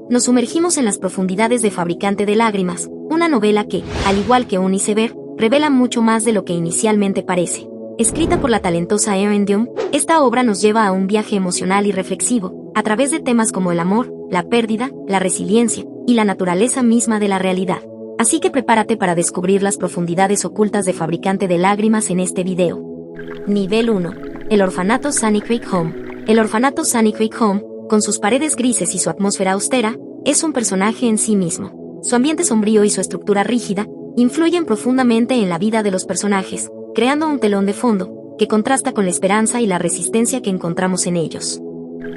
nos sumergimos en las profundidades de Fabricante de Lágrimas, una novela que, al igual que un iceberg, revela mucho más de lo que inicialmente parece. Escrita por la talentosa Erin Diom, esta obra nos lleva a un viaje emocional y reflexivo, a través de temas como el amor, la pérdida, la resiliencia, y la naturaleza misma de la realidad. Así que prepárate para descubrir las profundidades ocultas de Fabricante de Lágrimas en este video. Nivel 1. El orfanato Sunny Creek Home. El orfanato Sunny Creek Home, con sus paredes grises y su atmósfera austera, es un personaje en sí mismo. Su ambiente sombrío y su estructura rígida influyen profundamente en la vida de los personajes, creando un telón de fondo que contrasta con la esperanza y la resistencia que encontramos en ellos.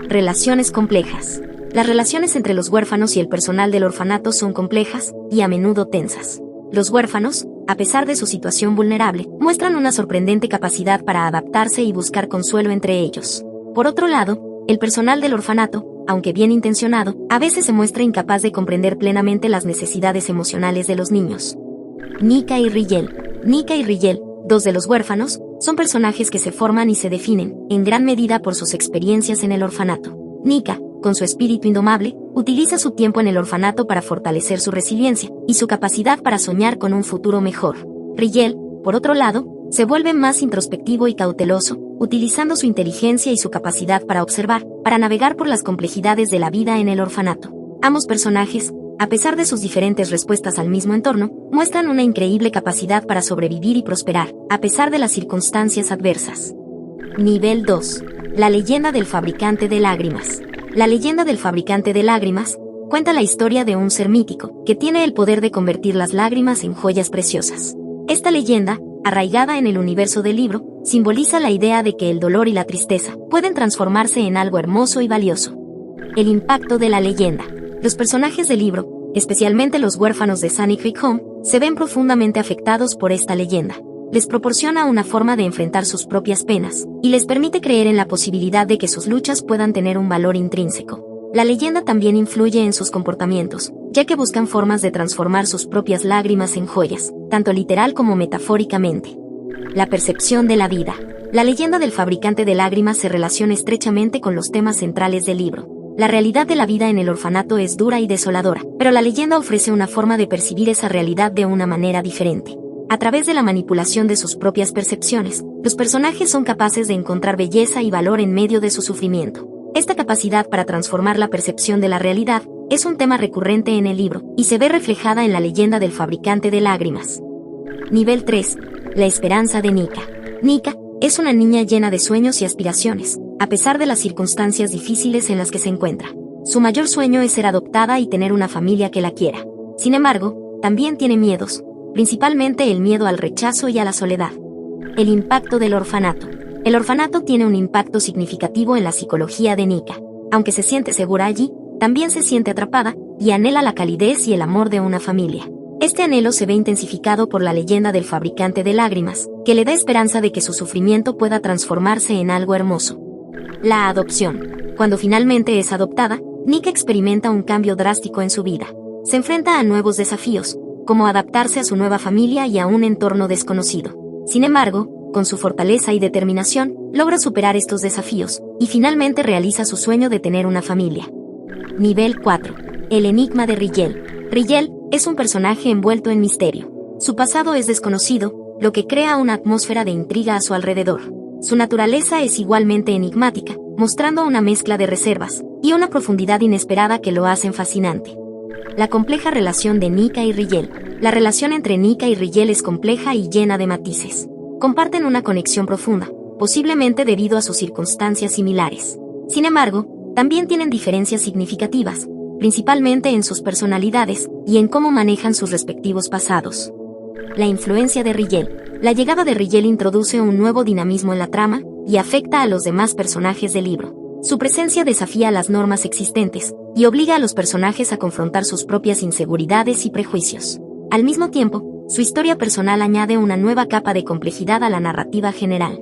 Relaciones complejas. Las relaciones entre los huérfanos y el personal del orfanato son complejas y a menudo tensas. Los huérfanos, a pesar de su situación vulnerable, muestran una sorprendente capacidad para adaptarse y buscar consuelo entre ellos. Por otro lado, el personal del orfanato, aunque bien intencionado, a veces se muestra incapaz de comprender plenamente las necesidades emocionales de los niños. Nika y Rigel. Nika y Rigel, dos de los huérfanos, son personajes que se forman y se definen, en gran medida por sus experiencias en el orfanato. Nika, con su espíritu indomable, utiliza su tiempo en el orfanato para fortalecer su resiliencia y su capacidad para soñar con un futuro mejor. Rigel, por otro lado, se vuelve más introspectivo y cauteloso, utilizando su inteligencia y su capacidad para observar, para navegar por las complejidades de la vida en el orfanato. Ambos personajes, a pesar de sus diferentes respuestas al mismo entorno, muestran una increíble capacidad para sobrevivir y prosperar, a pesar de las circunstancias adversas. Nivel 2. La leyenda del Fabricante de Lágrimas. La leyenda del Fabricante de Lágrimas cuenta la historia de un ser mítico, que tiene el poder de convertir las lágrimas en joyas preciosas. Esta leyenda, arraigada en el universo del libro, simboliza la idea de que el dolor y la tristeza pueden transformarse en algo hermoso y valioso. El impacto de la leyenda. Los personajes del libro, especialmente los huérfanos de Sunny Creek Home, se ven profundamente afectados por esta leyenda. Les proporciona una forma de enfrentar sus propias penas, y les permite creer en la posibilidad de que sus luchas puedan tener un valor intrínseco. La leyenda también influye en sus comportamientos, ya que buscan formas de transformar sus propias lágrimas en joyas, tanto literal como metafóricamente. La percepción de la vida. La leyenda del Fabricante de Lágrimas se relaciona estrechamente con los temas centrales del libro. La realidad de la vida en el orfanato es dura y desoladora, pero la leyenda ofrece una forma de percibir esa realidad de una manera diferente. A través de la manipulación de sus propias percepciones, los personajes son capaces de encontrar belleza y valor en medio de su sufrimiento. Esta capacidad para transformar la percepción de la realidad es un tema recurrente en el libro, y se ve reflejada en la leyenda del Fabricante de Lágrimas. Nivel 3. La esperanza de Nika. Nika es una niña llena de sueños y aspiraciones, a pesar de las circunstancias difíciles en las que se encuentra. Su mayor sueño es ser adoptada y tener una familia que la quiera. Sin embargo, también tiene miedos, principalmente el miedo al rechazo y a la soledad. El impacto del orfanato. El orfanato tiene un impacto significativo en la psicología de Nika. Aunque se siente segura allí, también se siente atrapada, y anhela la calidez y el amor de una familia. Este anhelo se ve intensificado por la leyenda del Fabricante de Lágrimas, que le da esperanza de que su sufrimiento pueda transformarse en algo hermoso. La adopción. Cuando finalmente es adoptada, Nika experimenta un cambio drástico en su vida. Se enfrenta a nuevos desafíos, como adaptarse a su nueva familia y a un entorno desconocido. Sin embargo, con su fortaleza y determinación, logra superar estos desafíos, y finalmente realiza su sueño de tener una familia. Nivel 4. El enigma de Rigel. Rigel es un personaje envuelto en misterio. Su pasado es desconocido, lo que crea una atmósfera de intriga a su alrededor. Su naturaleza es igualmente enigmática, mostrando una mezcla de reservas y una profundidad inesperada que lo hacen fascinante. La compleja relación de Nika y Rigel. La relación entre Nika y Rigel es compleja y llena de matices. Comparten una conexión profunda, posiblemente debido a sus circunstancias similares. Sin embargo, también tienen diferencias significativas, principalmente en sus personalidades y en cómo manejan sus respectivos pasados. La influencia de Rigel. La llegada de Rigel introduce un nuevo dinamismo en la trama y afecta a los demás personajes del libro. Su presencia desafía las normas existentes y obliga a los personajes a confrontar sus propias inseguridades y prejuicios. Al mismo tiempo, su historia personal añade una nueva capa de complejidad a la narrativa general.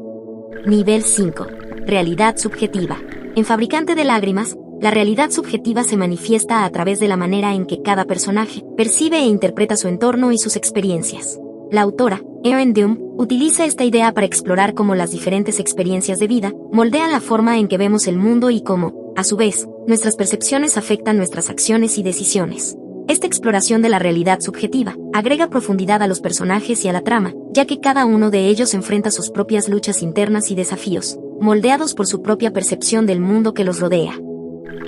Nivel 5. Realidad subjetiva. En Fabricante de Lágrimas, la realidad subjetiva se manifiesta a través de la manera en que cada personaje percibe e interpreta su entorno y sus experiencias. La autora, Erin Diom, utiliza esta idea para explorar cómo las diferentes experiencias de vida moldean la forma en que vemos el mundo y cómo, A su vez, nuestras percepciones afectan nuestras acciones y decisiones. Esta exploración de la realidad subjetiva agrega profundidad a los personajes y a la trama, ya que cada uno de ellos enfrenta sus propias luchas internas y desafíos, moldeados por su propia percepción del mundo que los rodea.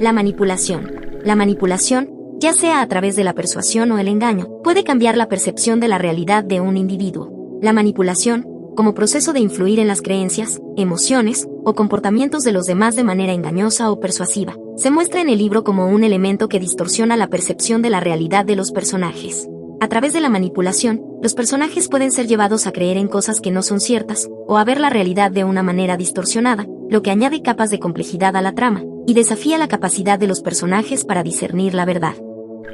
La manipulación. La manipulación, ya sea a través de la persuasión o el engaño, puede cambiar la percepción de la realidad de un individuo. La manipulación, como proceso de influir en las creencias, emociones o comportamientos de los demás de manera engañosa o persuasiva, se muestra en el libro como un elemento que distorsiona la percepción de la realidad de los personajes. A través de la manipulación, los personajes pueden ser llevados a creer en cosas que no son ciertas, o a ver la realidad de una manera distorsionada, lo que añade capas de complejidad a la trama, y desafía la capacidad de los personajes para discernir la verdad.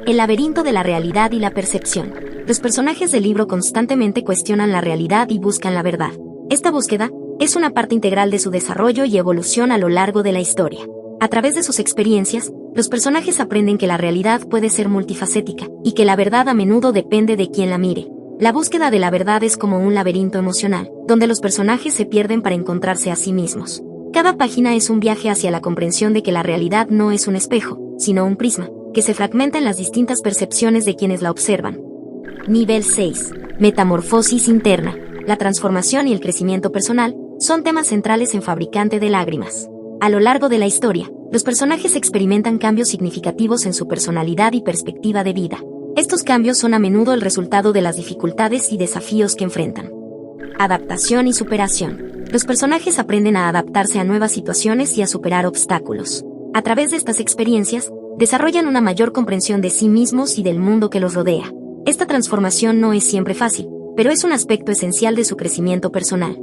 El laberinto de la realidad y la percepción. Los personajes del libro constantemente cuestionan la realidad y buscan la verdad. Esta búsqueda es una parte integral de su desarrollo y evolución a lo largo de la historia. A través de sus experiencias, los personajes aprenden que la realidad puede ser multifacética, y que la verdad a menudo depende de quien la mire. La búsqueda de la verdad es como un laberinto emocional, donde los personajes se pierden para encontrarse a sí mismos. Cada página es un viaje hacia la comprensión de que la realidad no es un espejo, sino un prisma, que se fragmenta en las distintas percepciones de quienes la observan. Nivel 6. Metamorfosis interna. La transformación y el crecimiento personal son temas centrales en Fabricante de Lágrimas. A lo largo de la historia, los personajes experimentan cambios significativos en su personalidad y perspectiva de vida. Estos cambios son a menudo el resultado de las dificultades y desafíos que enfrentan. Adaptación y superación. Los personajes aprenden a adaptarse a nuevas situaciones y a superar obstáculos. A través de estas experiencias, desarrollan una mayor comprensión de sí mismos y del mundo que los rodea. Esta transformación no es siempre fácil, pero es un aspecto esencial de su crecimiento personal.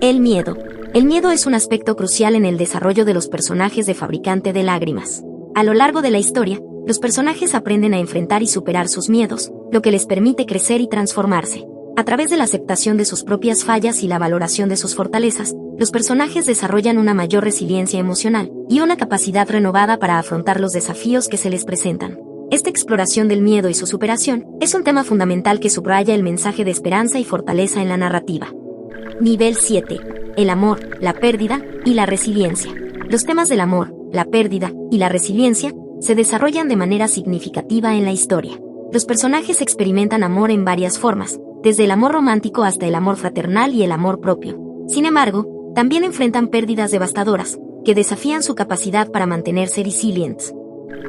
El miedo. El miedo es un aspecto crucial en el desarrollo de los personajes de Fabricante de Lágrimas. A lo largo de la historia, los personajes aprenden a enfrentar y superar sus miedos, lo que les permite crecer y transformarse. A través de la aceptación de sus propias fallas y la valoración de sus fortalezas, los personajes desarrollan una mayor resiliencia emocional y una capacidad renovada para afrontar los desafíos que se les presentan. Esta exploración del miedo y su superación es un tema fundamental que subraya el mensaje de esperanza y fortaleza en la narrativa. Nivel 7. El amor, la pérdida y la resiliencia. Los temas del amor, la pérdida y la resiliencia se desarrollan de manera significativa en la historia. Los personajes experimentan amor en varias formas, desde el amor romántico hasta el amor fraternal y el amor propio. Sin embargo, también enfrentan pérdidas devastadoras, que desafían su capacidad para mantenerse resilientes.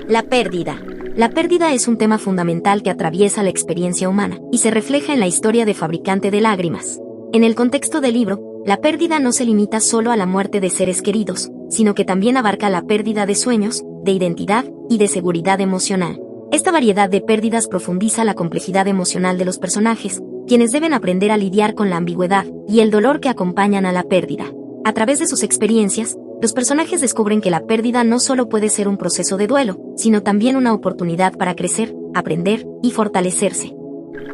La pérdida. La pérdida es un tema fundamental que atraviesa la experiencia humana, y se refleja en la historia de Fabricante de Lágrimas. En el contexto del libro, la pérdida no se limita solo a la muerte de seres queridos, sino que también abarca la pérdida de sueños, de identidad y de seguridad emocional. Esta variedad de pérdidas profundiza la complejidad emocional de los personajes, quienes deben aprender a lidiar con la ambigüedad y el dolor que acompañan a la pérdida. A través de sus experiencias, los personajes descubren que la pérdida no solo puede ser un proceso de duelo, sino también una oportunidad para crecer, aprender y fortalecerse.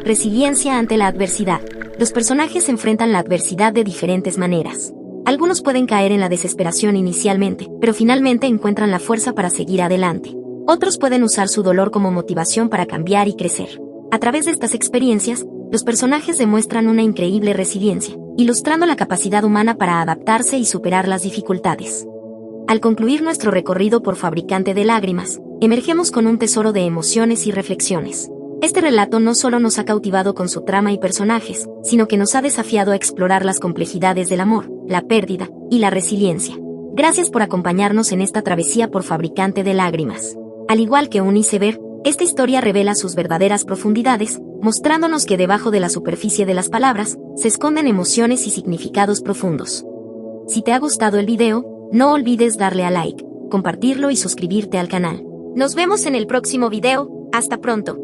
Resiliencia ante la adversidad. Los personajes enfrentan la adversidad de diferentes maneras. Algunos pueden caer en la desesperación inicialmente, pero finalmente encuentran la fuerza para seguir adelante. Otros pueden usar su dolor como motivación para cambiar y crecer. A través de estas experiencias, los personajes demuestran una increíble resiliencia, ilustrando la capacidad humana para adaptarse y superar las dificultades. Al concluir nuestro recorrido por Fabricante de Lágrimas, emergemos con un tesoro de emociones y reflexiones. Este relato no solo nos ha cautivado con su trama y personajes, sino que nos ha desafiado a explorar las complejidades del amor, la pérdida y la resiliencia. Gracias por acompañarnos en esta travesía por Fabricante de Lágrimas. Al igual que un iceberg, esta historia revela sus verdaderas profundidades, mostrándonos que debajo de la superficie de las palabras, se esconden emociones y significados profundos. Si te ha gustado el video, no olvides darle a like, compartirlo y suscribirte al canal. Nos vemos en el próximo video, hasta pronto.